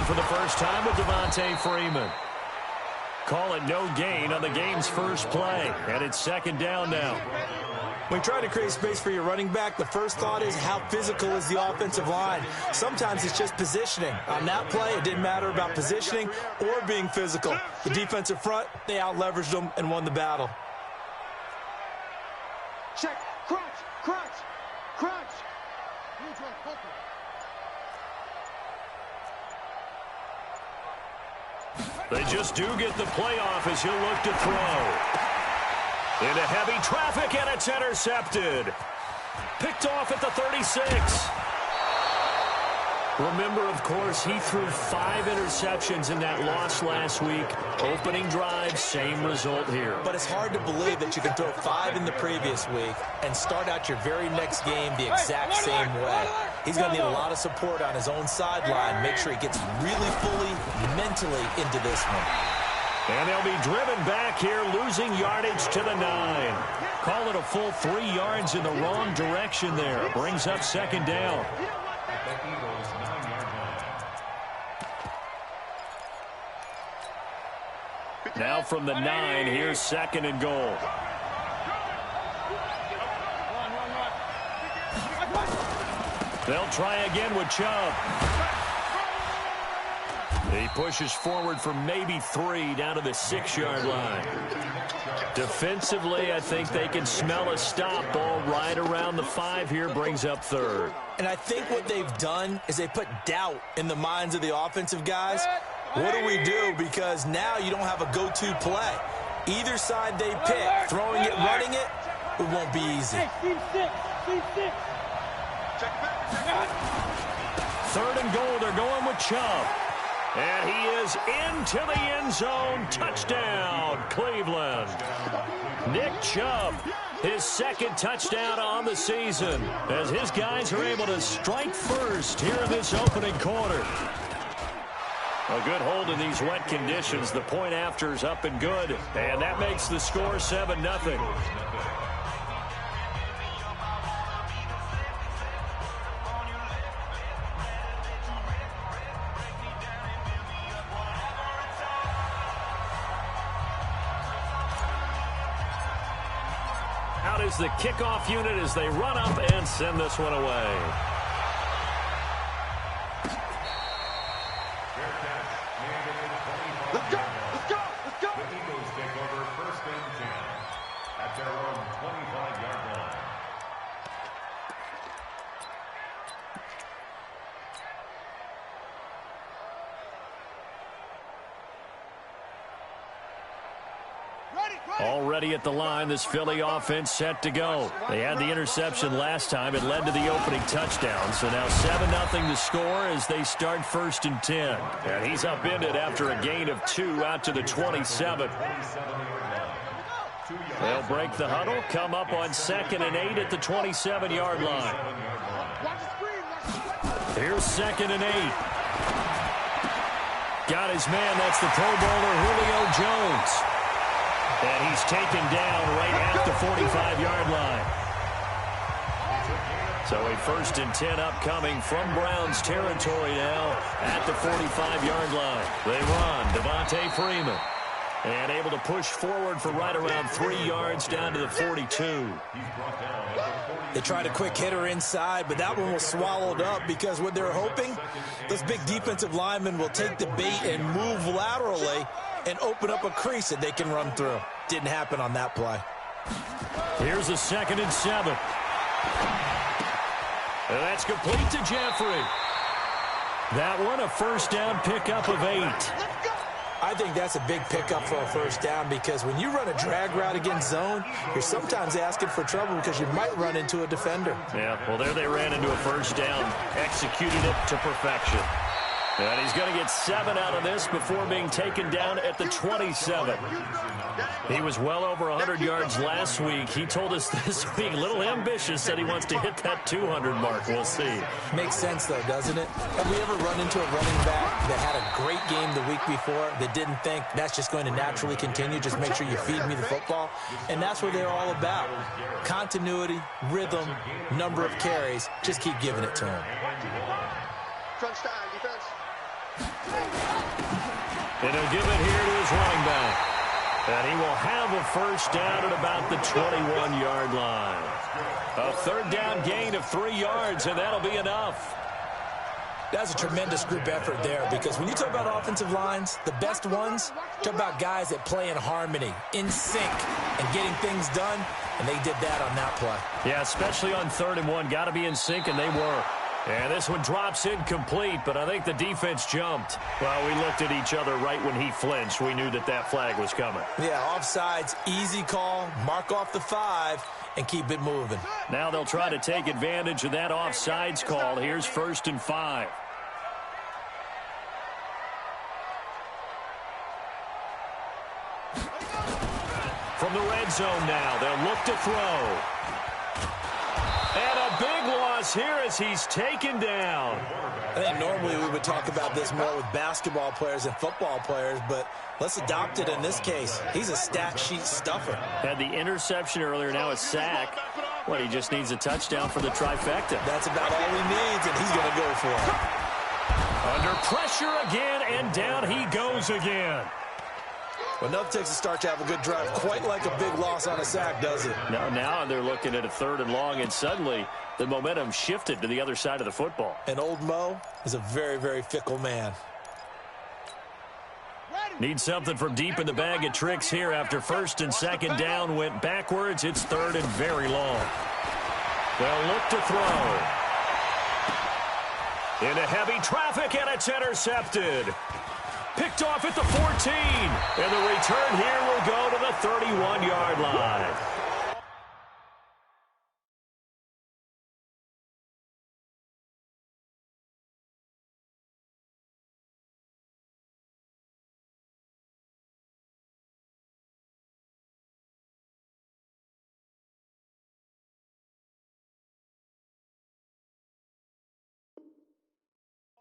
for the first time with Devontae Freeman. Call it no gain on the game's first play, and it's second down now. When you try to create space for your running back, the first thought is how physical is the offensive line. Sometimes it's just positioning. On that play, it didn't matter about positioning or being physical. The defensive front, they out-leveraged them and won the battle. Check, crunch, crunch, crunch. They just do get the playoff as he'll look to throw. Into heavy traffic, and it's intercepted. Picked off at the 36. Remember, of course, he threw 5 interceptions in that loss last week. Opening drive, same result here. But it's hard to believe that you can throw 5 in the previous week and start out your very next game the exact same way. He's going to need a lot of support on his own sideline. Make sure he gets really fully mentally into this one. And they'll be driven back here, losing yardage to the 9. Call it a full 3 yards in the wrong direction there. Brings up second down. Now from the 9, here's second and goal. They'll try again with Chubb. He pushes forward for maybe 3 down to the 6-yard line. Defensively, I think they can smell a stop. Ball right around the 5 here, brings up third. And I think what they've done is they put doubt in the minds of the offensive guys. What do we do? Because now you don't have a go-to play. Either side they pick, throwing it, running it, it won't be easy. Third and goal, they're going with Chubb. And he is into the end zone. Touchdown, Cleveland. Nick Chubb, his second touchdown on the season, as his guys are able to strike first here in this opening quarter. A good hold in these wet conditions. The point after is up and good, and that makes the score 7-0. Out is the kickoff unit as they run up and send this one away. Let's go, let's go, let's go. The Eagles take over first and 10 at their own 25-yard line. Already at the line, this Philly offense set to go. They had the interception last time. It led to the opening touchdown. So now 7-0 to score as they start first and 10. And he's upended after a gain of 2 out to the 27. They'll break the huddle, come up on 2nd and 8 at the 27-yard line. Here's 2nd and 8. Got his man. That's the Pro Bowler Julio Jones. And he's taken down right at the 45-yard line. So a first and 10 upcoming from Browns territory now at the 45-yard line. They run. Devontae Freeman. And able to push forward for right around 3 yards down to the 42. They tried a quick hitter inside, but that one was swallowed up because what they're hoping, those big defensive linemen will take the bait and move laterally and open up a crease that they can run through. Didn't happen on that play. Here's a 2nd and 7. And that's complete to Jeffrey. That one a first down pickup of 8. I think that's a big pickup for a first down because when you run a drag route against zone, you're sometimes asking for trouble because you might run into a defender. Yeah, well, there they ran into a first down, executed it to perfection. And he's going to get 7 out of this before being taken down at the 27. He was well over 100 yards last week. He told us this week, a little ambitious, said he wants to hit that 200 mark. We'll see. Makes sense, though, doesn't it? Have we ever run into a running back that had a great game the week before that didn't think that's just going to naturally continue? Just make sure you feed me the football. And that's what they're all about. Continuity, rhythm, number of carries. Just keep giving it to him. Crunch time, defense. And he'll give it here to his running back. And he will have a first down at about the 21-yard line. A third down gain of 3 yards, and that'll be enough. That's a tremendous group effort there, because when you talk about offensive lines, the best ones, talk about guys that play in harmony, in sync, and getting things done, and they did that on that play. Yeah, especially on 3rd and 1. Got to be in sync, and they were. And this one drops incomplete, but I think the defense jumped. Well, we looked at each other right when he flinched. We knew that that flag was coming. Yeah, offsides, easy call, mark off the 5, and keep it moving. Now they'll try to take advantage of that offsides call. Here's 1st and 5. From the red zone now, they'll look to throw. And a big loss here as he's taken down. I think normally we would talk about this more with basketball players and football players, but let's adopt it in this case. He's a stat sheet stuffer. Had the interception earlier, now a sack. Well, he just needs a touchdown for the trifecta. That's about all he needs, and he's going to go for it. Under pressure again, and down he goes again. Well, enough takes a start to have a good drive. Quite like a big loss on a sack, does it? Now they're looking at a 3rd and long, and suddenly the momentum shifted to the other side of the football. And old Mo is a very, very fickle man. Need something from deep in the bag of tricks here after 1st and 2nd down went backwards. It's 3rd and very long. They'll look to throw. Into heavy traffic, and it's intercepted. Picked off at the 14. And the return here will go to the 31-yard line.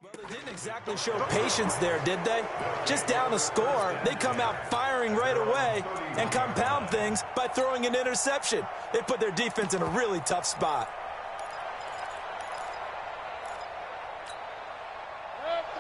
Well, they didn't exactly show patience there, did they? Just down a score, they come out firing right away and compound things by throwing an interception. They put their defense in a really tough spot.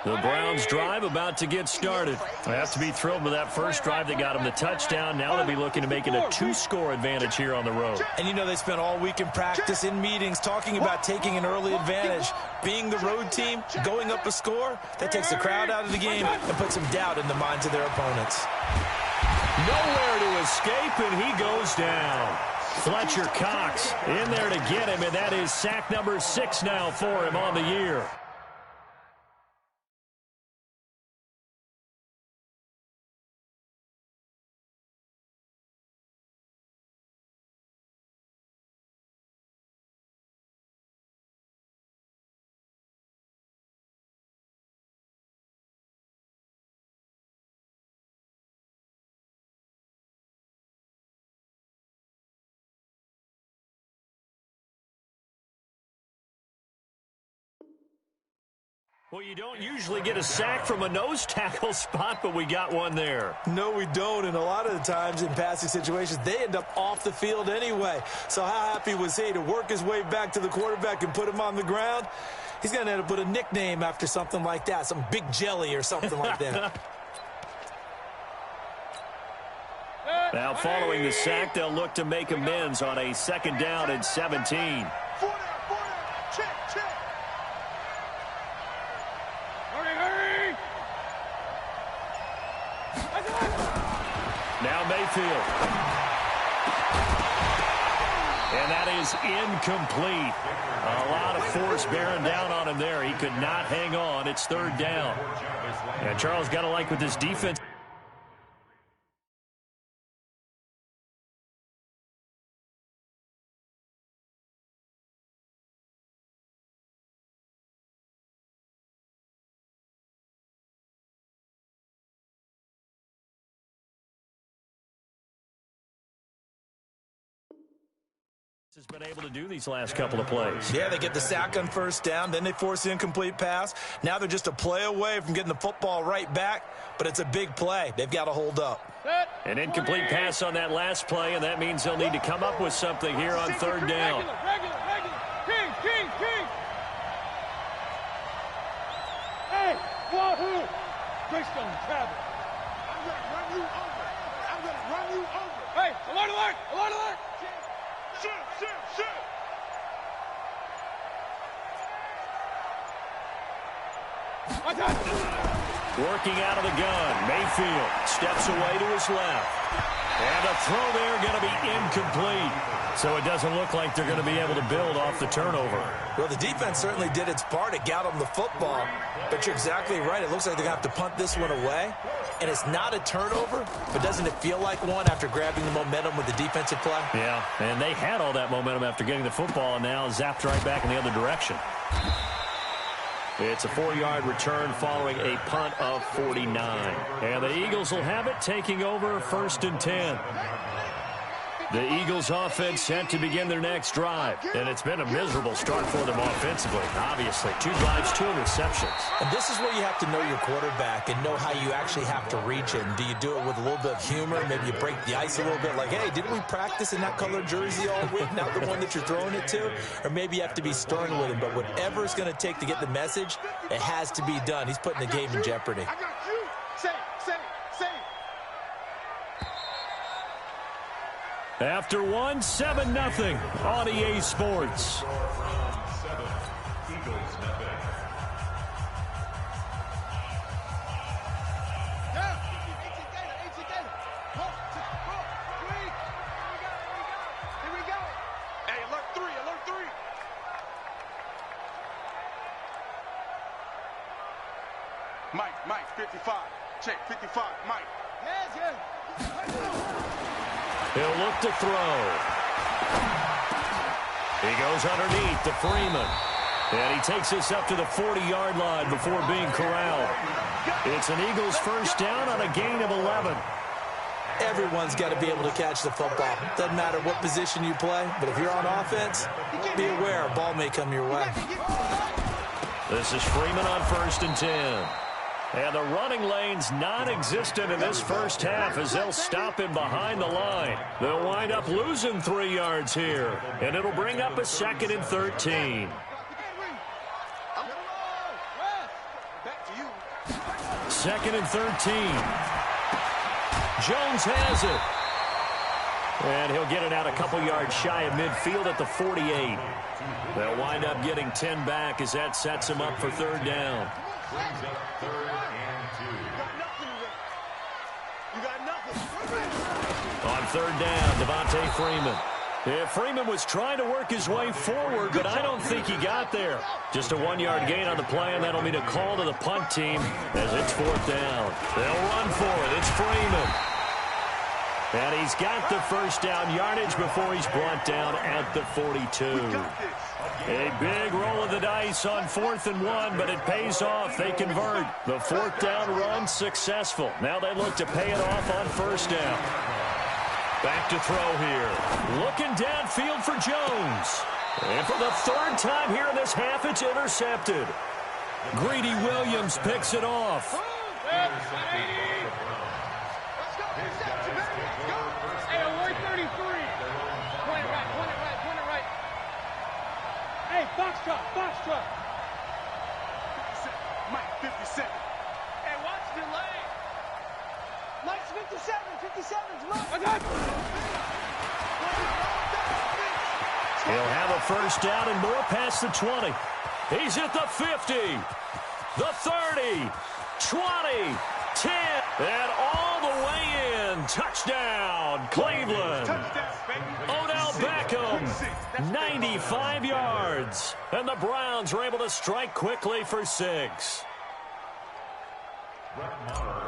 The Browns drive about to get started. They have to be thrilled with that first drive that got them the touchdown. Now they'll be looking to make it a 2-score advantage here on the road. And you know they spent all week in practice, in meetings, talking about taking an early advantage. Being the road team, going up a score, that takes the crowd out of the game and puts some doubt in the minds of their opponents. Nowhere to escape, and he goes down. Fletcher Cox in there to get him, and that is sack number 6 now for him on the year. Well, you don't usually get a sack from a nose tackle spot, but we got one there. No, we don't, and a lot of the times in passing situations, they end up off the field anyway. So how happy was he to work his way back to the quarterback and put him on the ground? He's going to end up with a nickname after something like that, some Big Jelly or something like that. Now, following the sack, they'll look to make amends on a 2nd down and 17. Now Mayfield. And that is incomplete. A lot of force bearing down on him there. He could not hang on. It's 3rd down. And Charles got to like with this defense. Has been able to do these last couple of plays. Yeah, they get the sack on 1st down, then they force the incomplete pass. Now they're just a play away from getting the football right back, but it's a big play. They've got to hold up. An incomplete pass on that last play, and that means they'll need to come up with something here on 3rd down. Hey, Wahoo! Greystone, travel. I'm going to run you over. I'm going to run you over. Hey, alert, alert, alert, alert. Shoot, shoot, shoot. Working out of the gun. Mayfield steps away to his left. And a throw there going to be incomplete. So it doesn't look like they're going to be able to build off the turnover. Well, the defense certainly did its part. It got them the football. But you're exactly right. It looks like they're going to have to punt this one away. And it's not a turnover, but doesn't it feel like one after grabbing the momentum with the defensive play? Yeah, and they had all that momentum after getting the football and now zapped right back in the other direction. It's a 4-yard return following a punt of 49. And the Eagles will have it, taking over 1st and 10. The Eagles offense set to begin their next drive. And it's been a miserable start for them offensively, obviously. 2 drives, 2 interceptions. And this is where you have to know your quarterback and know how you actually have to reach him. Do you do it with a little bit of humor? Maybe you break the ice a little bit like, hey, didn't we practice in that colored jersey all week, not the one that you're throwing it to? Or maybe you have to be stern with him. But whatever it's going to take to get the message, it has to be done. He's putting the game in jeopardy. I got you. Say, say, say. After 1, 7-0 on EA Sports. Mike, 55. Check, 55, Mike. Yes, yes. He'll look to throw. He goes underneath to Freeman. And he takes this up to the 40-yard line before being corralled. It's an Eagles first down on a gain of 11. Everyone's got to be able to catch the football. Doesn't matter what position you play, but if you're on offense, be aware a ball may come your way. This is Freeman on 1st and 10. And the running lane's non-existent in this first half as they'll stop him behind the line. They'll wind up losing 3 yards here. And it'll bring up a 2nd and 13. 2nd and 13. Jones has it. And he'll get it out a couple yards shy of midfield at the 48. They'll wind up getting 10 back as that sets him up for 3rd down. On 3rd down, Devontae Freeman. Yeah, Freeman was trying to work his way forward, but I don't think he got there. Just a 1-yard gain on the play, and that'll mean a call to the punt team as it's 4th down. They'll run for it. It's Freeman. And he's got the first down yardage before he's brought down at the 42. A big roll of the dice on 4th and 1, but it pays off. They convert. The 4th down run successful. Now they look to pay it off on 1st down. Back to throw here. Looking downfield for Jones. And for the 3rd time here in this half, it's intercepted. Greedy Williams picks it off. Hey, alert 33. Point it right, point it right, point it right. Hey, box truck, box truck. 57, Mike, 57. Hey, watch the lane. Mike's 57, 57's Mike. I got you. He'll have a first down and more past the 20. He's at the 50, the 30, 20, 10, and all the way in. Touchdown, Cleveland. Odell Beckham, 95 yards. And the Browns are able to strike quickly for 6.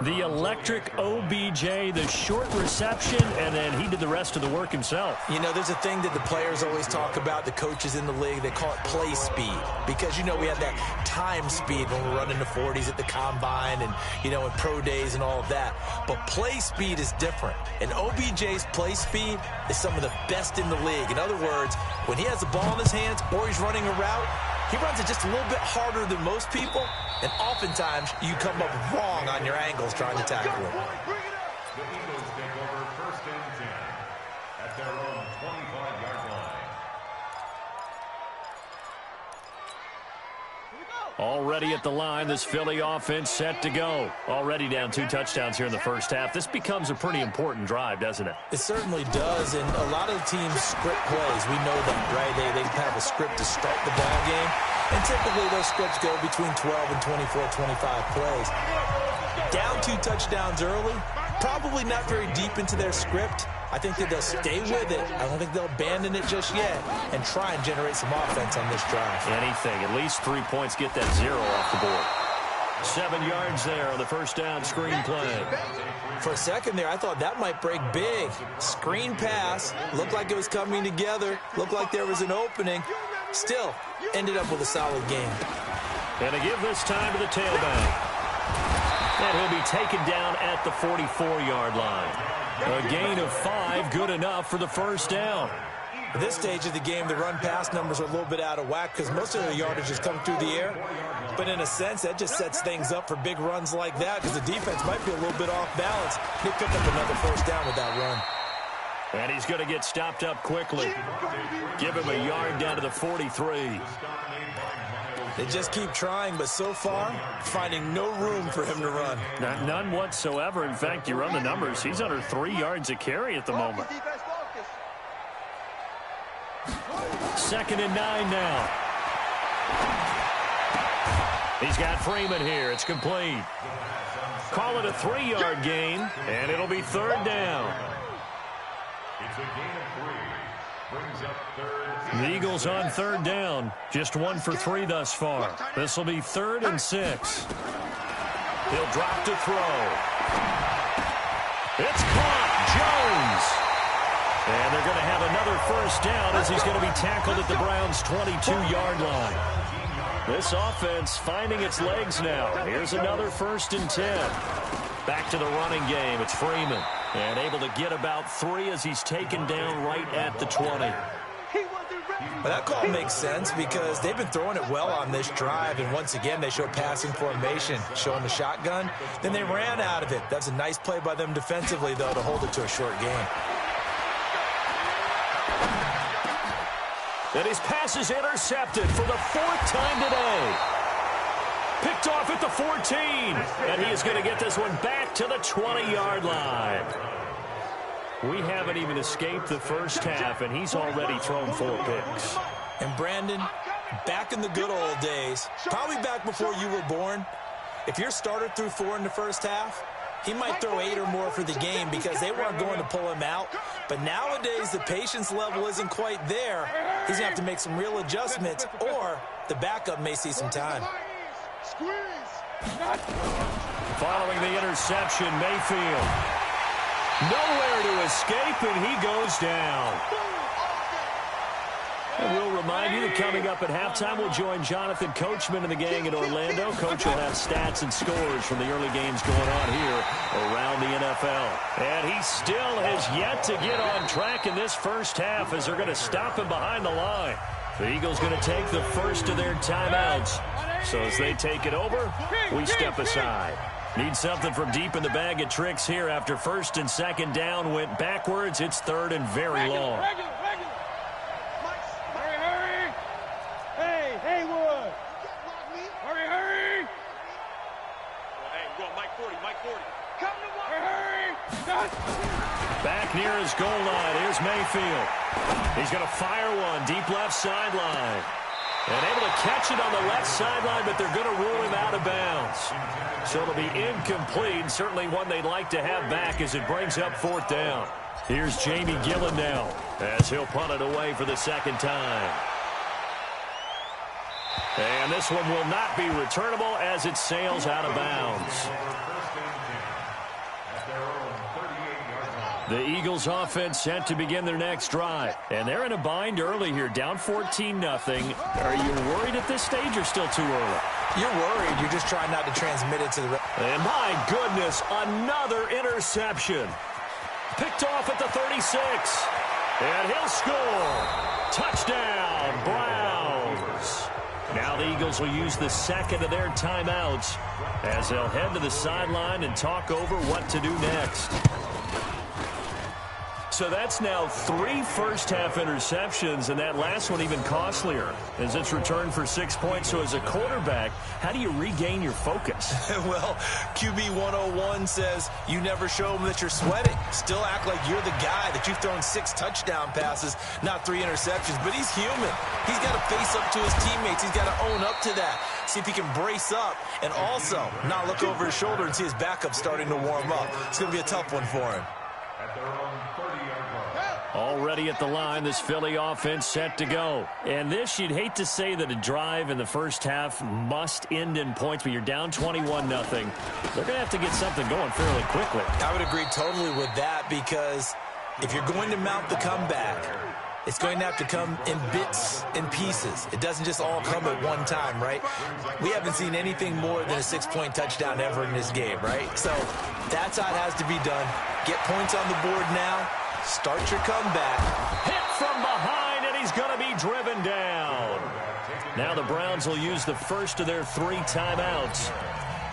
The electric OBJ, the short reception, and then he did the rest of the work himself. You know, there's a thing that the players always talk about, the coaches in the league, they call it play speed. Because, you know, we have that time speed when we're running the 40s at the combine and, you know, in pro days and all of that. But play speed is different. And OBJ's play speed is some of the best in the league. In other words, when he has the ball in his hands or he's running a route, he runs it just a little bit harder than most people, and oftentimes you come up wrong on your angles trying to tackle him. The Eagles take over 1st and 10 at their own 25-yard line. Here we go. Already at the line, this Philly offense set to go. Already down 2 touchdowns here in the first half. This becomes a pretty important drive, doesn't it? It certainly does, and a lot of the teams script plays. We know that, right? They have a script to start the ball game, and typically those scripts go between 12 and 24, 25 plays. Down 2 touchdowns early, probably not very deep into their script. I think that they'll stay with it. I don't think they'll abandon it just yet and try and generate some offense on this drive. Anything. At least 3 points. Get that 0 off the board. 7 yards there on the first down screen play. For a second there, I thought that might break big. Screen pass. Looked like it was coming together. Looked like there was an opening. Still, ended up with a solid game. And to give this time to the tailback. And he'll be taken down at the 44-yard line. A gain of 5, good enough for the first down. At this stage of the game, the run-pass numbers are a little bit out of whack because most of the yardage has come through the air. But in a sense, that just sets things up for big runs like that because the defense might be a little bit off balance. They pick up another first down with that run. And he's going to get stopped up quickly. Give him a yard down to the 43. They just keep trying, but so far, finding no room for him to run. None whatsoever. In fact, you run the numbers. He's under 3 yards a carry at the moment. 2nd and 9 now. He's got Freeman here. It's complete. Call it a 3-yard gain, and it'll be 3rd down. It's a gain of 3. Brings up 3rd. The Eagles on 3rd down. Just 1 for 3 thus far. This will be 3rd and 6. He'll drop to throw. It's caught. Jones. And they're going to have another first down as he's going to be tackled at the Browns' 22-yard line. This offense finding its legs now. Here's another 1st and 10. Back to the running game. It's Freeman. And able to get about 3 as he's taken down right at the 20. Well, that call makes sense because they've been throwing it well on this drive, and once again they show passing formation, showing the shotgun. Then they ran out of it. That's a nice play by them defensively, though, to hold it to a short game. And his pass is intercepted for the 4th time today. Picked off at the 14, and he is going to get this one back to the 20-yard line. We haven't even escaped the first half, and he's already thrown 4 picks. And Brandon, back in the good old days, probably back before you were born, if your starter threw 4 in the first half, he might throw 8 or more for the game because they weren't going to pull him out. But nowadays, the patience level isn't quite there. He's going to have to make some real adjustments, or the backup may see some time. Following the interception, Mayfield. Nowhere to escape, and he goes down. And we'll remind you that coming up at halftime, we'll join Jonathan Coachman and the gang in Orlando. Coach will have stats and scores from the early games going on here around the NFL. And he still has yet to get on track in this first half as they're going to stop him behind the line. The Eagles going to take the first of their timeouts. So as they take it over, we step aside. Need something from deep in the bag of tricks here after 1st and 2nd down went backwards. It's 3rd and very long. Hurry! Hey, Haywood! Hurry! Hey, go, Mike 40. Come to hurry! Back near his goal line. Here's Mayfield. He's going to fire one deep left sideline. And able to catch it on the left sideline, but they're going to rule him out of bounds. So it'll be incomplete, certainly one they'd like to have back as it brings up 4th down. Here's Jamie Gillen now as he'll punt it away for the 2nd time. And this one will not be returnable as it sails out of bounds. The Eagles offense set to begin their next drive. And they're in a bind early here, down 14-0. Are you worried at this stage or still too early? You're worried. You're just trying not to transmit it to the... And my goodness, another interception. Picked off at the 36. And he'll score. Touchdown, Browns. Now the Eagles will use the 2nd of their timeouts as they'll head to the sideline and talk over what to do next. So that's now 3 first-half interceptions, and that last one even costlier as it's returned for 6 points. So as a quarterback, how do you regain your focus? Well, QB 101 says you never show them that you're sweating. Still act like you're the guy, that you've thrown 6 touchdown passes, not 3 interceptions. But he's human. He's got to face up to his teammates. He's got to own up to that. See if he can brace up and also not look over his shoulder and see his backup starting to warm up. It's going to be a tough one for him. At their own 30-yard line. Already at the line, this Philly offense set to go. And this, you'd hate to say that a drive in the first half must end in points, but you're down 21-0. They're going to have to get something going fairly quickly. I would agree totally with that, because if you're going to mount the comeback, it's going to have to come in bits and pieces. It doesn't just all come at one time, right? We haven't seen anything more than a 6-point touchdown ever in this game, right? So that's how it has to be done. Get points on the board now. Start your comeback. Hit from behind, and he's going to be driven down. Now the Browns will use the first of their 3 timeouts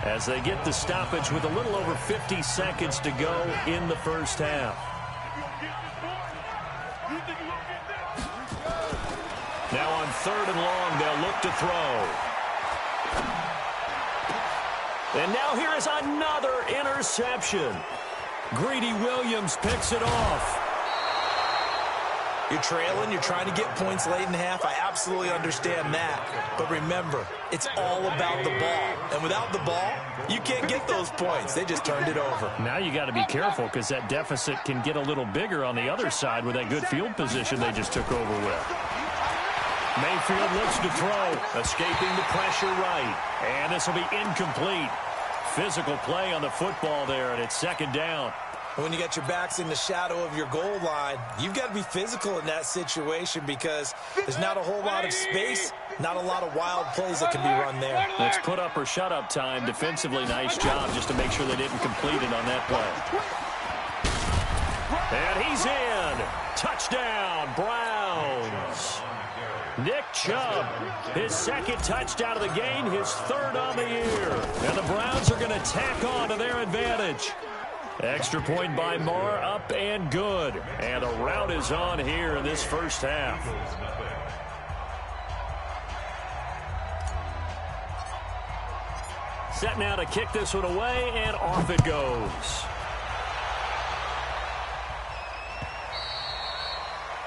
as they get the stoppage with a little over 50 seconds to go in the first half. Now on 3rd and long, they'll look to throw. And now here is another interception. Greedy Williams picks it off. You're trailing, you're trying to get points late in the half. I absolutely understand that. But remember, it's all about the ball. And without the ball, you can't get those points. They just turned it over. Now you got to be careful, because that deficit can get a little bigger on the other side with that good field position they just took over with. Mayfield looks to throw, escaping the pressure right. And this will be incomplete. Physical play on the football there, and it's 2nd down. When you got your backs in the shadow of your goal line, you've got to be physical in that situation, because there's not a whole lot of space, not a lot of wild plays that can be run there. Let's put up or shut up time. Defensively, nice job just to make sure they didn't complete it on that play. And he's in. Touchdown, Browns. Nick Chubb, his 2nd touchdown of the game, his 3rd on the year. And the Browns are going to tack on to their advantage. Extra point by Marr, up and good. And the rout is on here in this first half. Set now to kick this one away, and off it goes.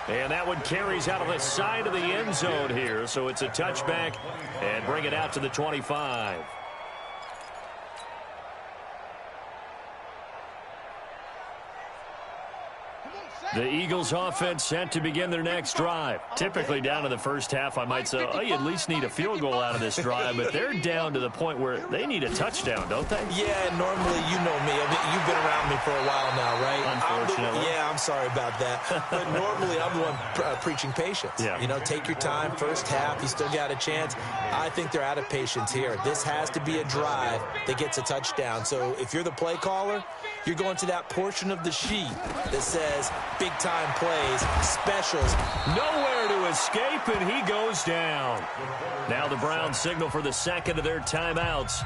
And that one carries out of the side of the end zone here. So it's a touchback, and bring it out to the 25. The Eagles offense set to begin their next drive. Typically down to the first half, I might say, oh, you at least need a field goal out of this drive. But they're down to the point where they need a touchdown, don't they? Yeah, normally, you know me. You've been around me for a while now, right? Unfortunately. I'm sorry about that. But normally, I'm the one preaching patience. Yeah. You know, take your time. First half, you still got a chance. I think they're out of patience here. This has to be a drive that gets a touchdown. So if you're the play caller, you're going to that portion of the sheet that says big-time plays, specials. Nowhere to escape, and he goes down. Now the Browns signal for the 2nd of their timeouts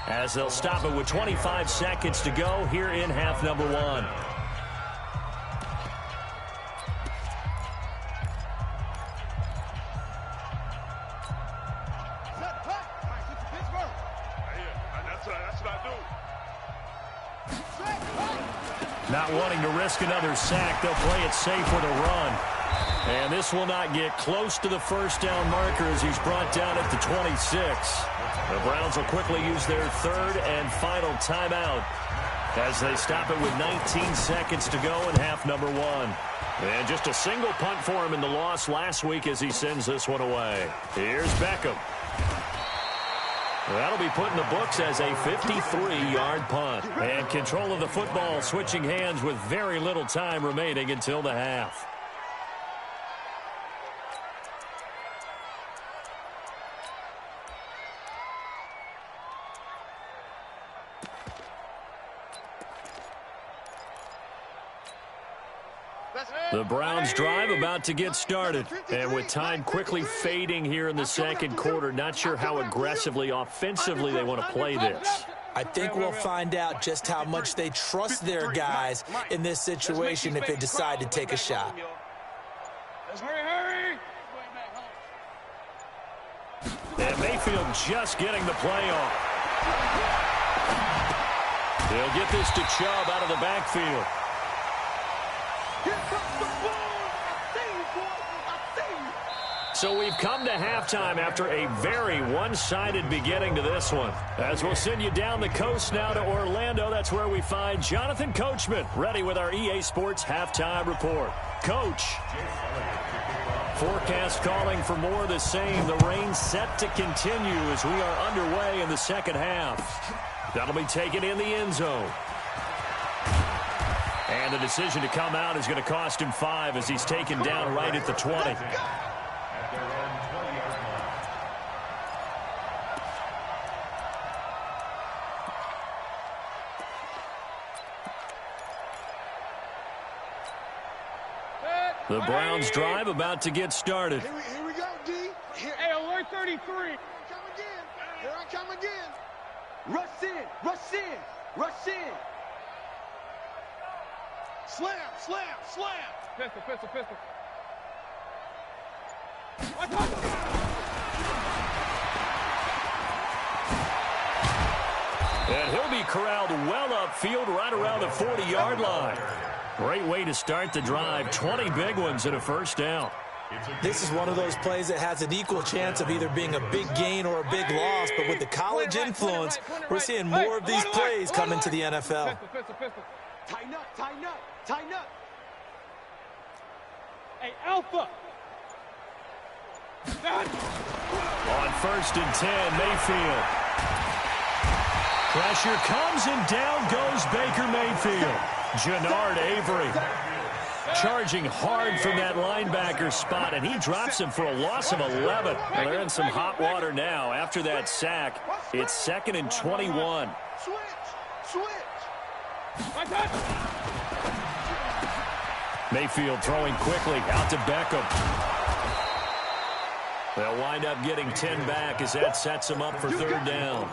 as they'll stop it with 25 seconds to go here in half number 1. Not wanting to risk another sack, they'll play it safe with a run. And this will not get close to the first down marker as he's brought down at the 26. The Browns will quickly use their 3rd and final timeout as they stop it with 19 seconds to go in half number 1. And just a single punt for him in the loss last week as he sends this one away. Here's Beckham. That'll be put in the books as a 53-yard punt. And control of the football switching hands with very little time remaining until the half. The Browns drive about to get started. And with time quickly fading here in the 2nd quarter, not sure how aggressively, offensively they want to play this. I think we'll find out just how much they trust their guys in this situation if they decide to take a shot. Hurry! And Mayfield just getting the play off. They'll get this to Chubb out of the backfield. Here comes the ball! I see you, boy! I see you! So we've come to halftime after a very one-sided beginning to this one. As we'll send you down the coast now to Orlando, that's where we find Jonathan Coachman ready with our EA Sports halftime report. Coach. Forecast calling for more of the same. The rain set to continue as we are underway in the second half. That'll be taken in the end zone. And the decision to come out is going to cost him 5 as he's taken down right at the 20. The Browns drive about to get started. Here we go, D. Hey, alert 33. Here I come again. Rush in. Rush in. Slam. Pistol. And he'll be corralled well upfield right around the 40-yard line. Great way to start the drive. 20 big ones and a first down. This is one of those plays that has an equal chance of either being a big gain or a big loss, but with the college influence, we're seeing more of these plays come into the NFL. Pistol. Tighten up. Hey, Alpha. On 1st and 10, Mayfield. Pressure comes and down goes Baker Mayfield. Jannard Avery charging hard from that linebacker spot, and he drops him for a loss of 11. Well, they're in some hot water now. After that sack, it's 2nd and 21. Switch. Mayfield throwing quickly out to Beckham. They'll wind up getting 10 back as that sets them up for 3rd down.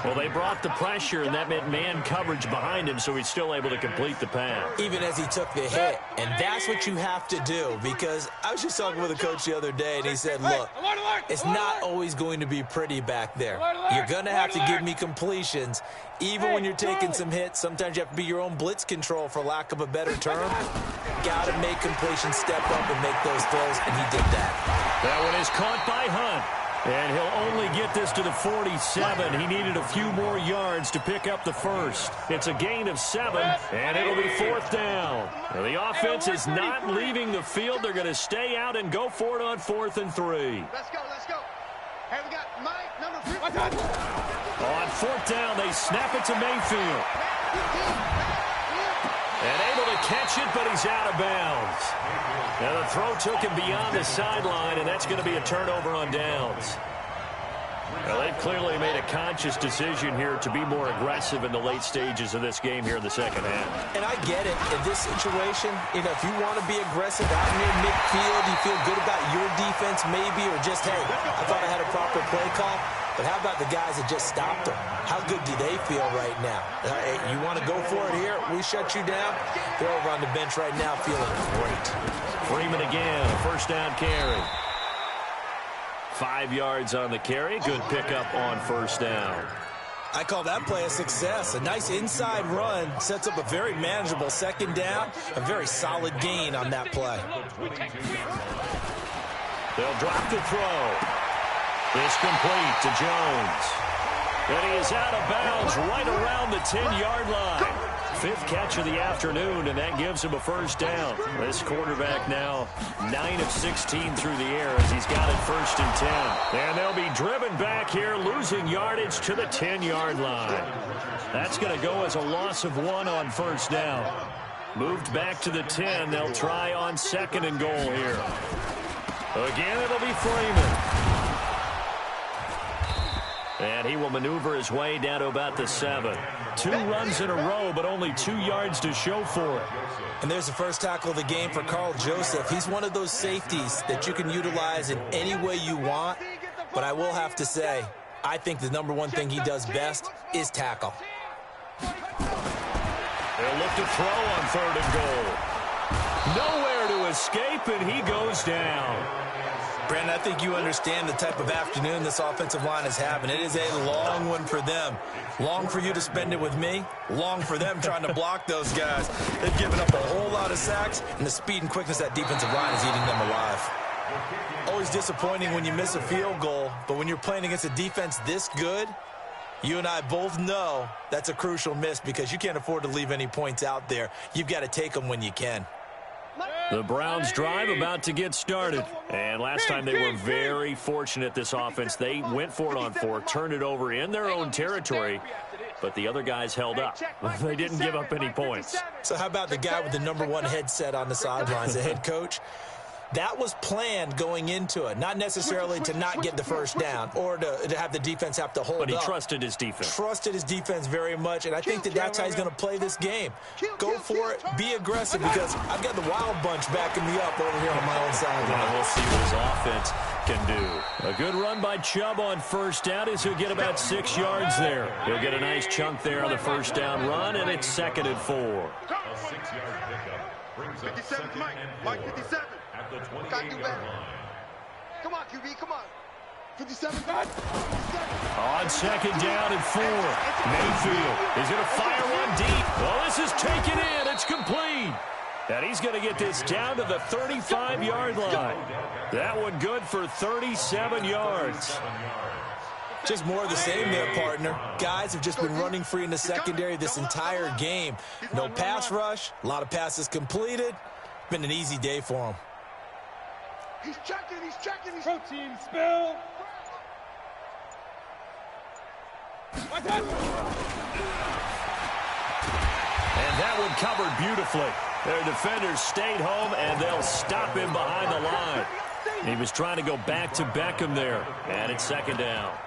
Well, they brought the pressure, and that meant man coverage behind him, so he's still able to complete the pass. Even as he took the hit, and that's what you have to do, because I was just talking with a coach the other day, and he said, look, it's not always going to be pretty back there. You're going to have to give me completions. Even when you're taking some hits, sometimes you have to be your own blitz control, for lack of a better term. Got to make completions step up and make those throws, and he did that. That one is caught by Hunt, and he'll only get this to the 47. He needed a few more yards to pick up the first. It's a gain of 7, and it'll be 4th down. Now, the offense is not leaving the field. They're going to stay out and go for it on 4th and 3. Let's go. Hey, we got Mike, number 3. On 4th down, they snap it to Mayfield. And able to catch it, but he's out of bounds. Now the throw took him beyond the sideline, and that's going to be a turnover on downs. Well, they've clearly made a conscious decision here to be more aggressive in the late stages of this game here in the second half. And I get it. In this situation, if you want to be aggressive out near midfield, you feel good about your defense maybe, or just, hey, I thought I had a proper play call. But how about the guys that just stopped them? How good do they feel right now? Hey, you want to go for it here? We shut you down. They're over on the bench right now feeling great. Freeman again, a first down carry. 5 yards on the carry. Good pickup on first down. I call that play a success. A nice inside run sets up a very manageable second down. A very solid gain on that play. They'll drop the throw. It's complete to Jones. And he is out of bounds right around the 10-yard line. 5th catch of the afternoon, and that gives him a first down. This quarterback now 9 of 16 through the air as he's got it 1st and 10. And they'll be driven back here, losing yardage to the 10-yard line. That's going to go as a loss of 1 on first down. Moved back to the 10. They'll try on 2nd and goal here. Again, it'll be Freeman. And he will maneuver his way down to about the 7. 2 runs in a row, but only 2 yards to show for it. And there's the first tackle of the game for Carl Joseph. He's one of those safeties that you can utilize in any way you want. But I will have to say, I think the number one thing he does best is tackle. They'll look to throw on 3rd and goal. Nowhere to escape, and he goes down. Brandon, I think you understand the type of afternoon this offensive line is having. It is a long one for them. Long for you to spend it with me. Long for them trying to block those guys. They've given up a whole lot of sacks, and the speed and quickness of that defensive line is eating them alive. Always disappointing when you miss a field goal, but when you're playing against a defense this good, you and I both know that's a crucial miss because you can't afford to leave any points out there. You've got to take them when you can. The Browns drive about to get started. And last time they were very fortunate, this offense. They went for it on 4, turned it over in their own territory, but the other guys held up. They didn't give up any points. So how about the guy with the number 1 headset on the sidelines, the head coach? That was planned going into it, not necessarily to not get the first down or to have the defense have to hold up. But he trusted his defense. Trusted his defense very much, and I think that's how he's going to play this game. Go for it, be aggressive, because I've got the wild bunch backing me up over here on my own sideline. We'll see what his offense can do. A good run by Chubb on 1st down as he'll get about 6 yards there. He'll get a nice chunk there on the 1st down run, and it's 2nd and 4. A 6-yard pickup brings up 57, 2nd Mike. and Mike, 4 57. at the Gotta do 28-yard better. line. Come on, QB, come on. 57, God. 57. On 2nd down and 4. Mayfield is going to fire one deep. Well, this is taken in. It's complete. And he's going to get this down to the 35-yard line. That one good for 37 yards. Just more of the same there, partner. Guys have just been running free in the secondary this entire game. No pass rush, a lot of passes completed. Been an easy day for him. He's checking, he's checking. Protein spill. And that one covered beautifully. Their defenders stayed home, and they'll stop him behind the line. He was trying to go back to Beckham there, and it's 2nd down.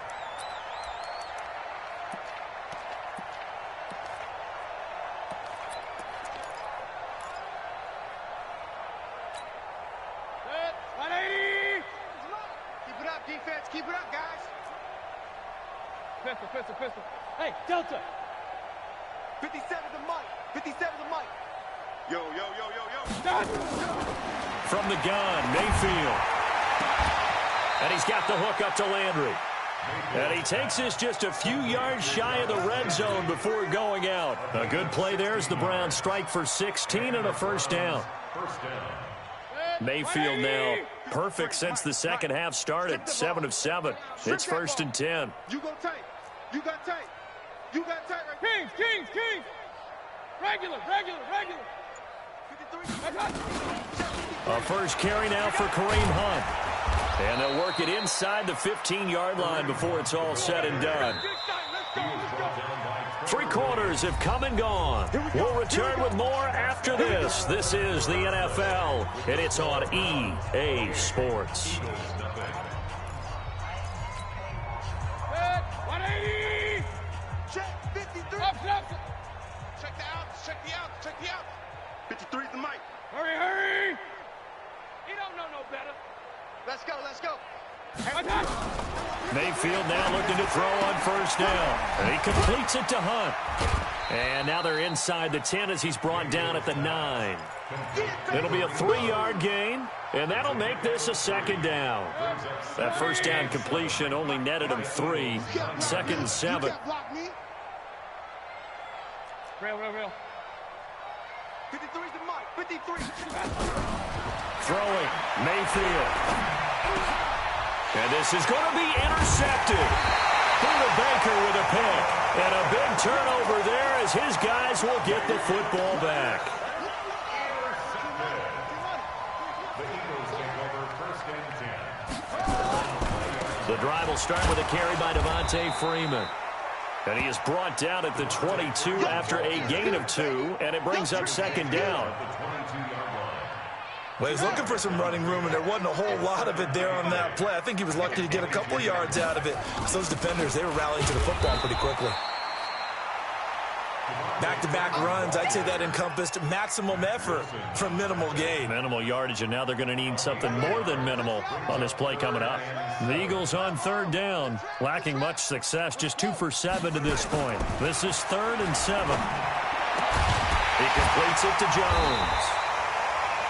Keep it up, defense. Keep it up, guys. Pistol. Hey, Delta. 57 to Mike. 57 to Mike. Yo. From the gun, Mayfield. And he's got the hook up to Landry. And he takes this just a few yards shy of the red zone before going out. A good play there as the Browns strike for 16 and a 1st down. Mayfield now perfect since the second half started. 7 of 7. It's 1st and 10. You go tight. You got tight. You got tight right. Kings. Regular. 53. A first carry now for Kareem Hunt. And they'll work it inside the 15-yard line before it's all said and done. 3 quarters have come and gone. We'll return with more after this. This is the NFL, and it's on EA Sports. 180. Check 53. Up. Check the outs. 53 to Mike. Hurry. He don't know no better. Let's go. Mayfield now looking to throw on 1st down. And he completes it to Hunt. And now they're inside the 10 as he's brought down at the 9. It'll be a 3-yard gain, and that'll make this a 2nd down. That 1st down completion only netted him 3. 2nd and 7. Real. 53 to Mike. 53. Throwing, Mayfield. And this is going to be intercepted. Peter Baker with a pick. And a big turnover there as his guys will get the football back. The drive will start with a carry by Devontae Freeman. And he is brought down at the 22 after a gain of 2, and it brings up 2nd down. Well, he's looking for some running room, and there wasn't a whole lot of it there on that play. I think he was lucky to get a couple yards out of it. So those defenders, they were rallying to the football pretty quickly. Back-to-back runs, I'd say that encompassed maximum effort for minimal gain. Minimal yardage, and now they're going to need something more than minimal on this play coming up. The Eagles on third down, lacking much success, just 2 for 7 to this point. This is 3rd and 7. He completes it to Jones.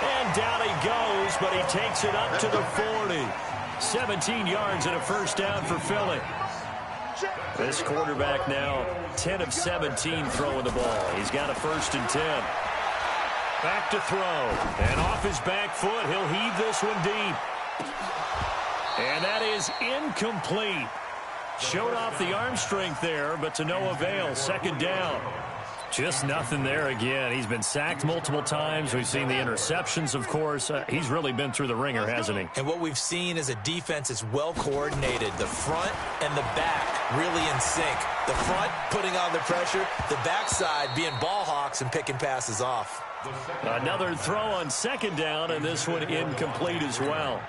And down he goes, but he takes it up to the 40. 17 yards and a first down for Philly. This quarterback now 10 of 17 throwing the ball. He's got a 1st and 10. Back to throw. And off his back foot, he'll heave this one deep. And that is incomplete. Showed off the arm strength there, but to no avail. 2nd down. Just nothing there again. He's been sacked multiple times. We've seen the interceptions, of course. He's really been through the ringer, hasn't he? And what we've seen is a defense is well coordinated. The front and the back really in sync. The front putting on the pressure. The backside being ball hawks and picking passes off. Another throw on 2nd down, and this one incomplete as well.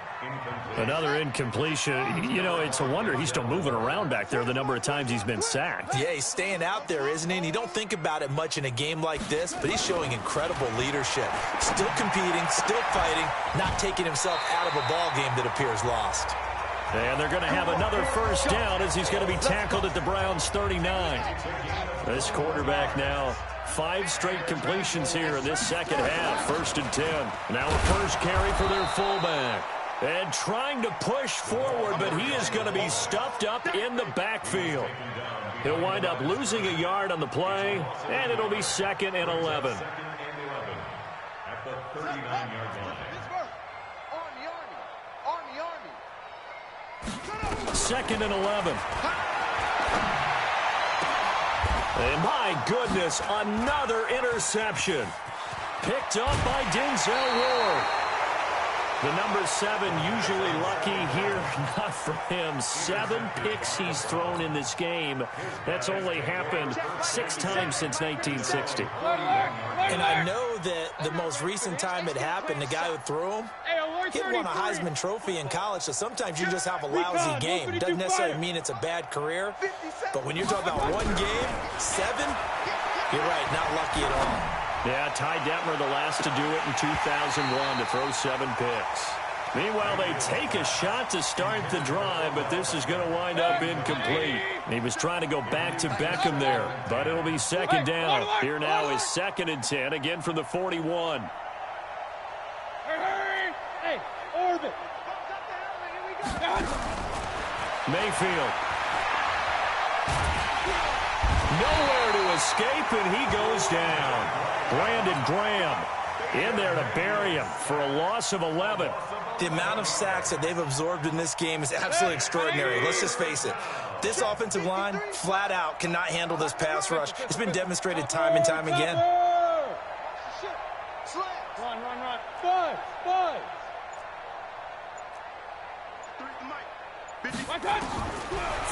Another incompletion. You know, it's a wonder he's still moving around back there the number of times he's been sacked. Yeah, he's staying out there, isn't he? And you don't think about it much in a game like this, but he's showing incredible leadership. Still competing, still fighting, not taking himself out of a ball game that appears lost. And they're going to have another first down as he's going to be tackled at the Browns' 39. This quarterback now 5 straight completions here in this second half. 1st and 10. Now a first carry for their fullback. And trying to push forward, but he is going to be stuffed up in the backfield. He'll wind up losing a yard on the play, and it'll be 2nd and 11. At the 39-yard line. 2nd and 11. And my goodness, another interception. Picked up by Denzel Ward. The number 7 usually lucky here. Not for him. 7 picks he's thrown in this game. That's only happened 6 times since 1960. And I know that the most recent time it happened, the guy who threw him, he won a Heisman Trophy in college, so sometimes you just have a lousy game. Doesn't necessarily mean it's a bad career, but when you're talking about 1 game, 7, you're right, not lucky at all. Yeah, Ty Detmer, the last to do it in 2001 to throw 7 picks. Meanwhile, they take a shot to start the drive, but this is going to wind up incomplete. He was trying to go back to Beckham there, but it'll be 2nd down. Here now is 2nd and 10, again from the 41. Hey, orbit. Mayfield. Nowhere to escape, and he goes down. Brandon Graham in there to bury him for a loss of 11. The amount of sacks that they've absorbed in this game is absolutely extraordinary. Let's just face it. This offensive line, flat out, cannot handle this pass rush. It's been demonstrated time and time again. Run. 5.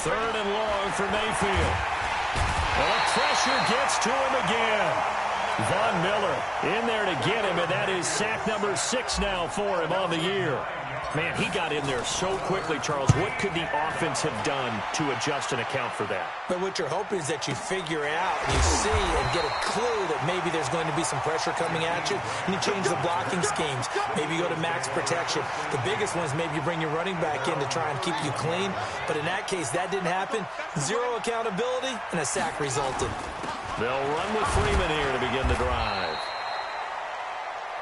3rd and long for Mayfield. Well, the pressure gets to him again. Von Miller in there to get him, and that is sack number 6 now for him on the year. Man, he got in there so quickly, Charles. What could the offense have done to adjust and account for that? But what you're hoping is that you figure out and you see and get a clue that maybe there's going to be some pressure coming at you, and you change the blocking schemes. Maybe you go to max protection. The biggest one is maybe you bring your running back in to try and keep you clean. But in that case, that didn't happen. 0 accountability, and a sack resulted. They'll run with Freeman here to begin the drive.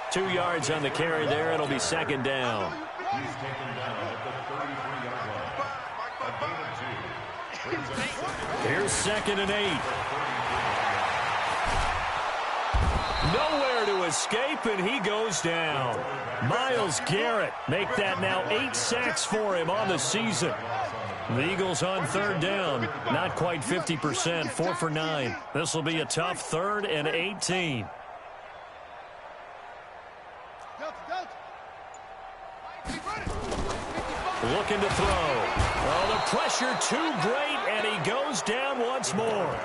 2 yards on the carry there. It'll be 2nd down. He's taken down at the 33-yard line. A gain of 2. Here's 2nd and 8. Nowhere to escape, and he goes down. Myles Garrett make that now 8 sacks for him on the season. The Eagles on 3rd down, not quite 50%, 4 for 9. This will be a tough 3rd and 18. Looking to throw. Oh, the pressure too great, and he goes down once more.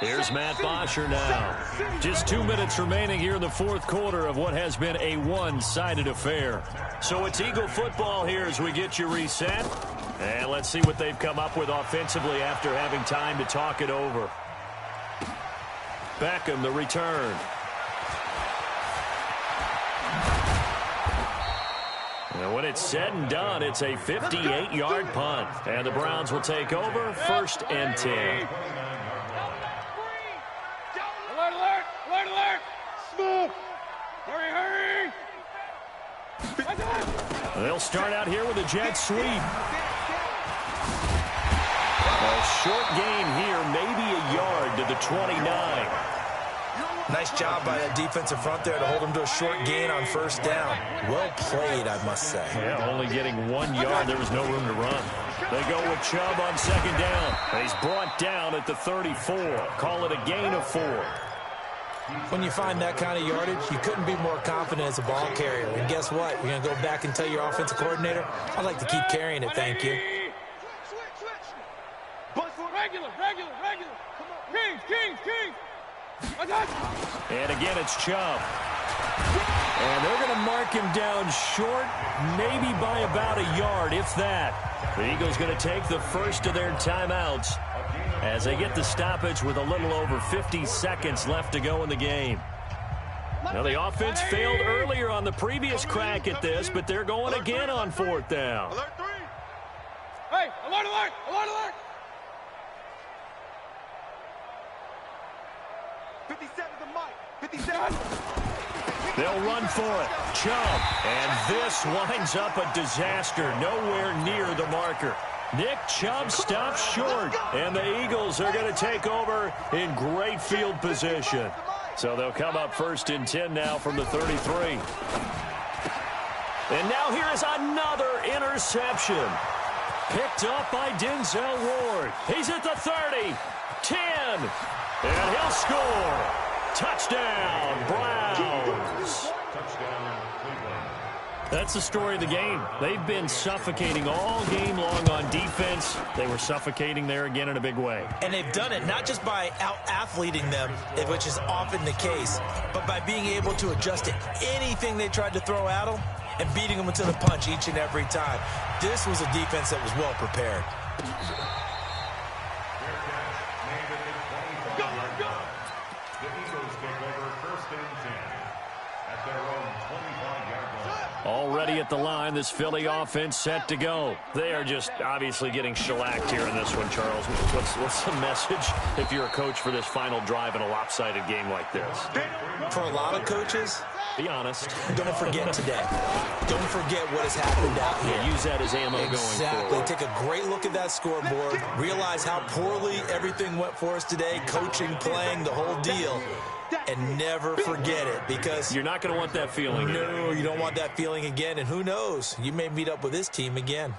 Here's Matt Bosher now. Just 2 minutes remaining here in the 4th quarter of what has been a one-sided affair. So it's Eagle football here as we get you reset. And let's see what they've come up with offensively after having time to talk it over. Beckham, the return. And when it's said and done, it's a 58-yard punt. And the Browns will take over, 1st and 10. Alert, alert, alert, alert. Smooth. Hurry, hurry. They'll start out here with a jet sweep. A short gain here, maybe a yard to the 29. Nice job by that defensive front there to hold him to a short gain on 1st down. Well played, I must say. Yeah, only getting 1 yard. There was no room to run. They go with Chubb on 2nd down. He's brought down at the 34. Call it a gain of 4. When you find that kind of yardage, you couldn't be more confident as a ball carrier. And guess what? You're going to go back and tell your offensive coordinator, I'd like to keep carrying it, thank you. Regular. Kings. And again, it's Chubb. And they're going to mark him down short, maybe by about a yard, if that. The Eagles going to take the first of their timeouts as they get the stoppage with a little over 50 seconds left to go in the game. Now, the offense failed earlier on the previous crack at this, but they're going again on 4th down. Alert 3. Hey, alert. 57 the mic. 57. They'll run for it. Chubb. And this winds up a disaster. Nowhere near the marker. Nick Chubb stops short. And the Eagles are going to take over in great field position. So they'll come up 1st and 10 now from the 33. And now here is another interception. Picked up by Denzel Ward. He's at the 30. 10. And he'll score. Touchdown, Browns. That's the story of the game. They've been suffocating all game long on defense. They were suffocating there again in a big way. And they've done it not just by out-athleting them, which is often the case, but by being able to adjust to anything they tried to throw at them and beating them to the punch each and every time. This was a defense that was well prepared. Already at the line, this Philly offense set to go. They are just obviously getting shellacked here in this one, Charles. What's the message if you're a coach for this final drive in a lopsided game like this? For a lot of coaches, be honest. Don't forget today. Don't forget what has happened out here. Yeah, use that as ammo going forward. Take a great look at that scoreboard. Realize how poorly everything went for us today. Coaching, playing, the whole deal. And never forget it, because you're not going to want that feeling. No, you don't want that feeling again. And who knows? You may meet up with this team again.